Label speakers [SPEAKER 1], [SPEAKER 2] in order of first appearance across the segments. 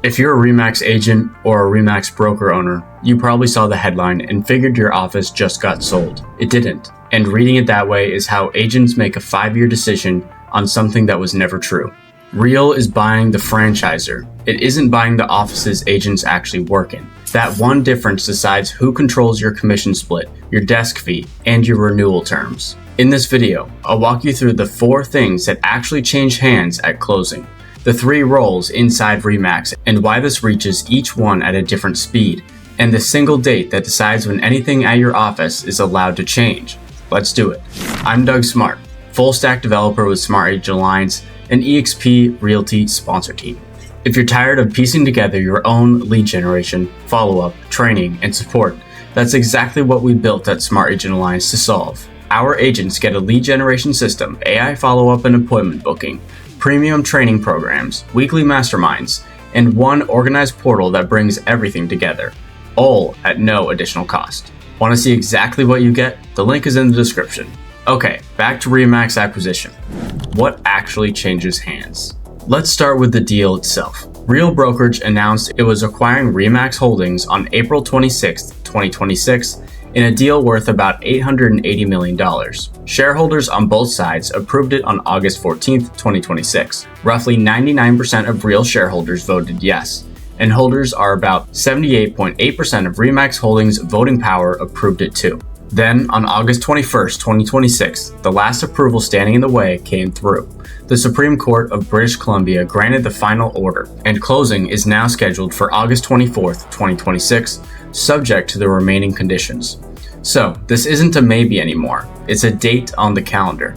[SPEAKER 1] If you're a Remax agent or a Remax broker owner, you probably saw the headline and figured your office just got sold. It didn't. And reading it that way is how agents make a 5-year decision on something that was never true. Real is buying the franchisor. It isn't buying the offices agents actually work in. That one difference decides who controls your commission split, your desk fee, and your renewal terms. In this video, I'll walk you through the 4 things that actually change hands at closing, the 3 roles inside Remax and why this reaches each one at a different speed, and the single date that decides when anything at your office is allowed to change. Let's do it. I'm Doug Smart, full stack developer with Smart Agent Alliance, an eXp Realty sponsor team. If you're tired of piecing together your own lead generation, follow-up, training, and support, that's exactly what we built at Smart Agent Alliance to solve. Our agents get a lead generation system, AI follow-up and appointment booking, premium training programs, weekly masterminds, and one organized portal that brings everything together, all at no additional cost. Want to see exactly what you get? The link is in the description. Okay, back to Remax acquisition. What actually changes hands? Let's start with the deal itself. Real Brokerage announced it was acquiring Remax Holdings on April 26, 2026, in a deal worth about $880 million. Shareholders on both sides approved it on August 14, 2026. Roughly 99% of Real shareholders voted yes, and holders are about 78.8% of Remax Holdings' voting power approved it too. Then, on August 21, 2026, the last approval standing in the way came through. The Supreme Court of British Columbia granted the final order, and closing is now scheduled for August 24, 2026, subject to the remaining conditions. So, this isn't a maybe anymore, it's a date on the calendar.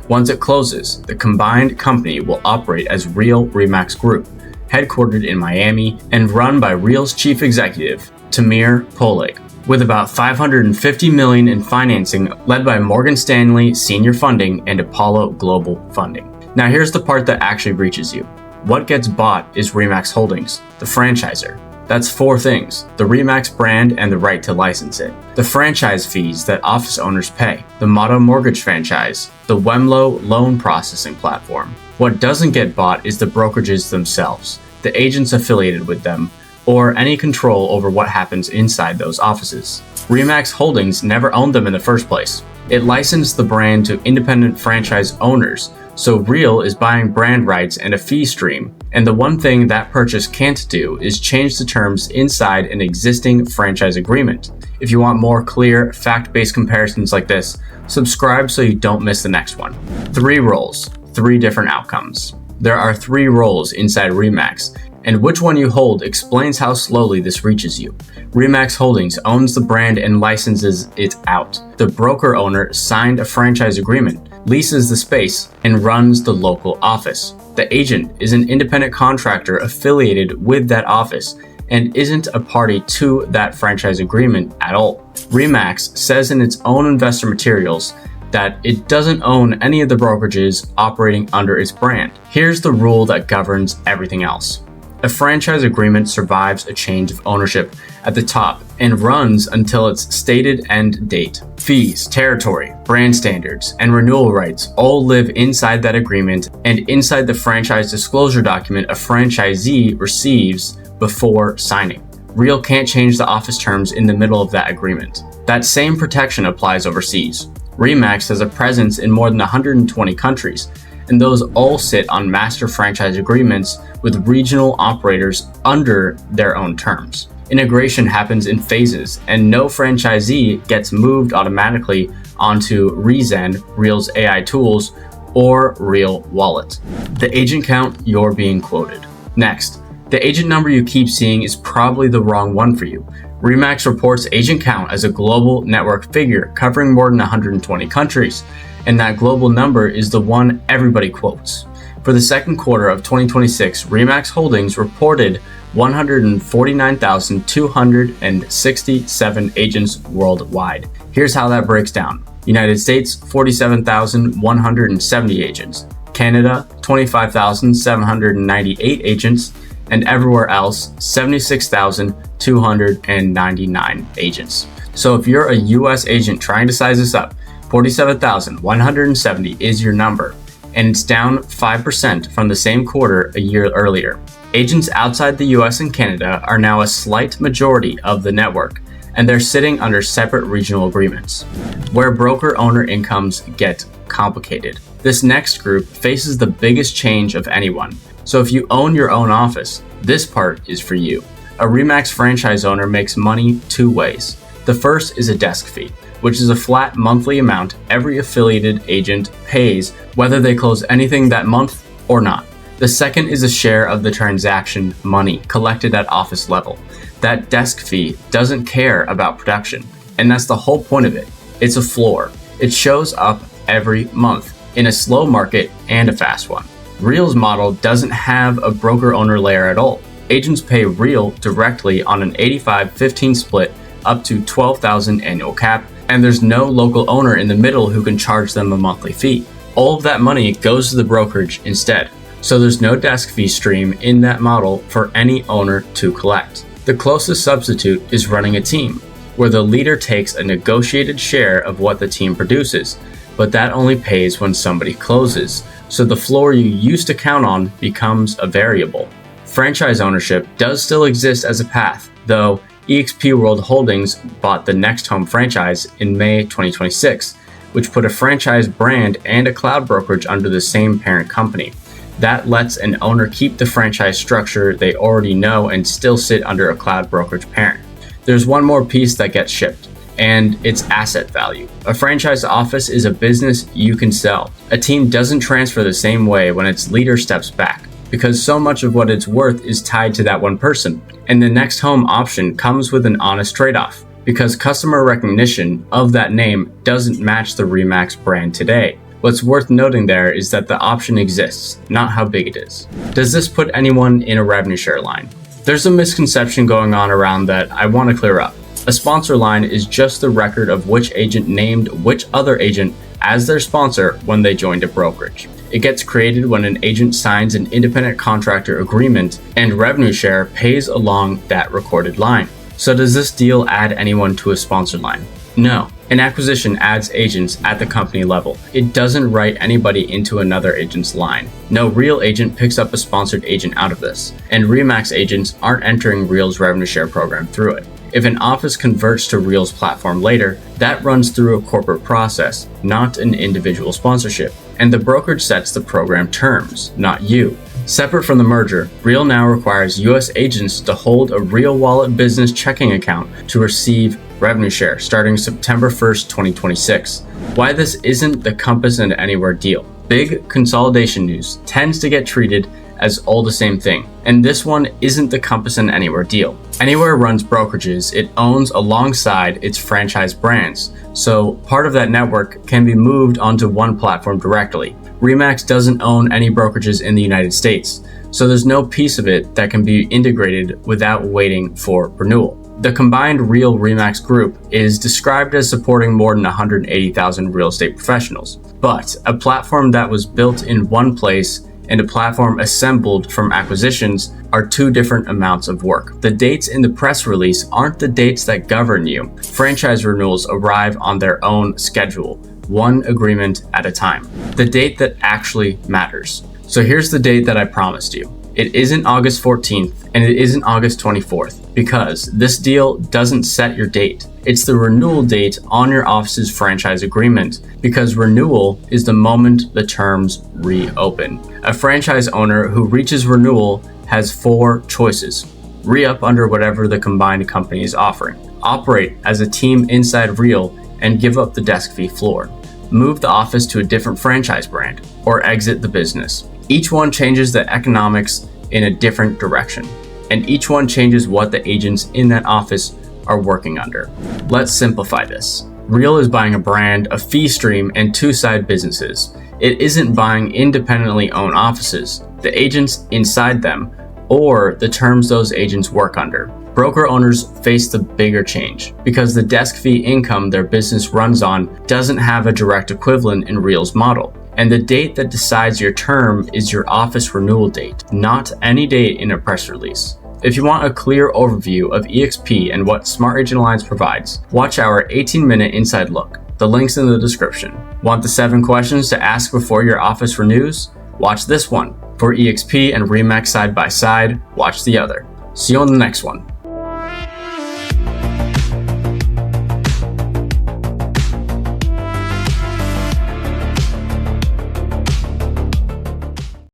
[SPEAKER 1] Once it closes, the combined company will operate as Real Remax Group, headquartered in Miami and run by Real's chief executive, Tamir Poleg, with about $550 million in financing led by Morgan Stanley Senior Funding and Apollo Global Funding. Now here's the part that actually reaches you. What gets bought is Remax Holdings, the franchisor. That's 4 things: the Remax brand and the right to license it, the franchise fees that office owners pay, the Motto Mortgage franchise, the Wemlo loan processing platform. What doesn't get bought is the brokerages themselves, the agents affiliated with them, or any control over what happens inside those offices. Remax Holdings never owned them in the first place. It licensed the brand to independent franchise owners, so Real is buying brand rights and a fee stream, and the one thing that purchase can't do is change the terms inside an existing franchise agreement. If you want more clear, fact-based comparisons like this, subscribe so you don't miss the next one. 3 roles, 3 different outcomes. There are 3 roles inside Remax, and which one you hold explains how slowly this reaches you. Remax Holdings owns the brand and licenses it out. The broker owner signed a franchise agreement, leases the space, and runs the local office. The agent is an independent contractor affiliated with that office and isn't a party to that franchise agreement at all. Remax says in its own investor materials that it doesn't own any of the brokerages operating under its brand. Here's the rule that governs everything else. A franchise agreement survives a change of ownership at the top and runs until its stated end date. Fees, territory, brand standards, and renewal rights all live inside that agreement and inside the franchise disclosure document a franchisee receives before signing. Real can't change the office terms in the middle of that agreement. That same protection applies overseas. Remax has a presence in more than 120 countries, and those all sit on master franchise agreements with regional operators under their own terms. Integration happens in phases, and no franchisee gets moved automatically onto Rezen, Real's AI tools, or Real Wallet. The agent count you're being quoted. Next, the agent number you keep seeing is probably the wrong one for you. Remax reports agent count as a global network figure covering more than 120 countries, and that global number is the one everybody quotes. For the second quarter of 2026, Remax Holdings reported 149,267 agents worldwide. Here's how that breaks down. United States, 47,170 agents. Canada, 25,798 agents. And everywhere else, 76,299 agents. So if you're a US agent trying to size this up, 47,170 is your number, and it's down 5% from the same quarter a year earlier. Agents outside the US and Canada are now a slight majority of the network, and they're sitting under separate regional agreements, where broker-owner incomes get complicated. This next group faces the biggest change of anyone. So if you own your own office, this part is for you. A Remax franchise owner makes money two ways. The first is a desk fee, which is a flat monthly amount every affiliated agent pays whether they close anything that month or not. The second is a share of the transaction money collected at office level. That desk fee doesn't care about production, and that's the whole point of it. It's a floor. It shows up every month in a slow market and a fast one. Real's model doesn't have a broker-owner layer at all. Agents pay Real directly on an 85-15 split up to $12,000 annual cap, and there's no local owner in the middle who can charge them a monthly fee. All of that money goes to the brokerage instead. So there's no desk fee stream in that model for any owner to collect. The closest substitute is running a team, where the leader takes a negotiated share of what the team produces, but that only pays when somebody closes, so the floor you used to count on becomes a variable. Franchise ownership does still exist as a path, though eXp World Holdings bought the Next Home franchise in May 2026, which put a franchise brand and a cloud brokerage under the same parent company. That lets an owner keep the franchise structure they already know and still sit under a cloud brokerage parent. There's one more piece that gets shipped, and it's asset value. A franchise office is a business you can sell. A team doesn't transfer the same way when its leader steps back, because so much of what it's worth is tied to that one person. And the Next Home option comes with an honest trade-off, because customer recognition of that name doesn't match the Remax brand today. What's worth noting there is that the option exists, not how big it is. Does this put anyone in a revenue share line? There's a misconception going on around that I want to clear up. A sponsor line is just the record of which agent named which other agent as their sponsor when they joined a brokerage. It gets created when an agent signs an independent contractor agreement, and revenue share pays along that recorded line. So does this deal add anyone to a sponsor line? No. An acquisition adds agents at the company level. It doesn't write anybody into another agent's line. No Real agent picks up a sponsored agent out of this, and Remax agents aren't entering Real's revenue share program through it. If an office converts to Real's platform later, that runs through a corporate process, not an individual sponsorship, and the brokerage sets the program terms, not you. Separate from the merger, Real now requires US agents to hold a Real Wallet business checking account to receive revenue share starting September 1st, 2026. Why this isn't the Compass and Anywhere deal. Big consolidation news tends to get treated as all the same thing, and this one isn't the Compass and Anywhere deal. Anywhere runs brokerages it owns alongside its franchise brands, so part of that network can be moved onto one platform directly. Remax doesn't own any brokerages in the United States, so there's no piece of it that can be integrated without waiting for renewal. The combined Real Remax Group is described as supporting more than 180,000 real estate professionals, but a platform that was built in one place and a platform assembled from acquisitions are two different amounts of work. The dates in the press release aren't the dates that govern you. Franchise renewals arrive on their own schedule, one agreement at a time. The date that actually matters. So here's the date that I promised you. It isn't August 14th and it isn't August 24th because this deal doesn't set your date. It's the renewal date on your office's franchise agreement because renewal is the moment the terms reopen. A franchise owner who reaches renewal has four choices. Re-up under whatever the combined company is offering. Operate as a team inside Real and give up the desk fee floor. Move the office to a different franchise brand or exit the business. Each one changes the economics in a different direction, and each one changes what the agents in that office are working under. Let's simplify this. Real is buying a brand, a fee stream, and two side businesses. It isn't buying independently owned offices, the agents inside them, or the terms those agents work under. Broker owners face the bigger change because the desk fee income their business runs on doesn't have a direct equivalent in Real's model. And the date that decides your term is your office renewal date, not any date in a press release. If you want a clear overview of eXp and what Smart Agent Alliance provides, watch our 18-minute inside look. The link's in the description. Want the 7 questions to ask before your office renews? Watch this one. For EXP and Remax side by side, watch the other. See you on the next one.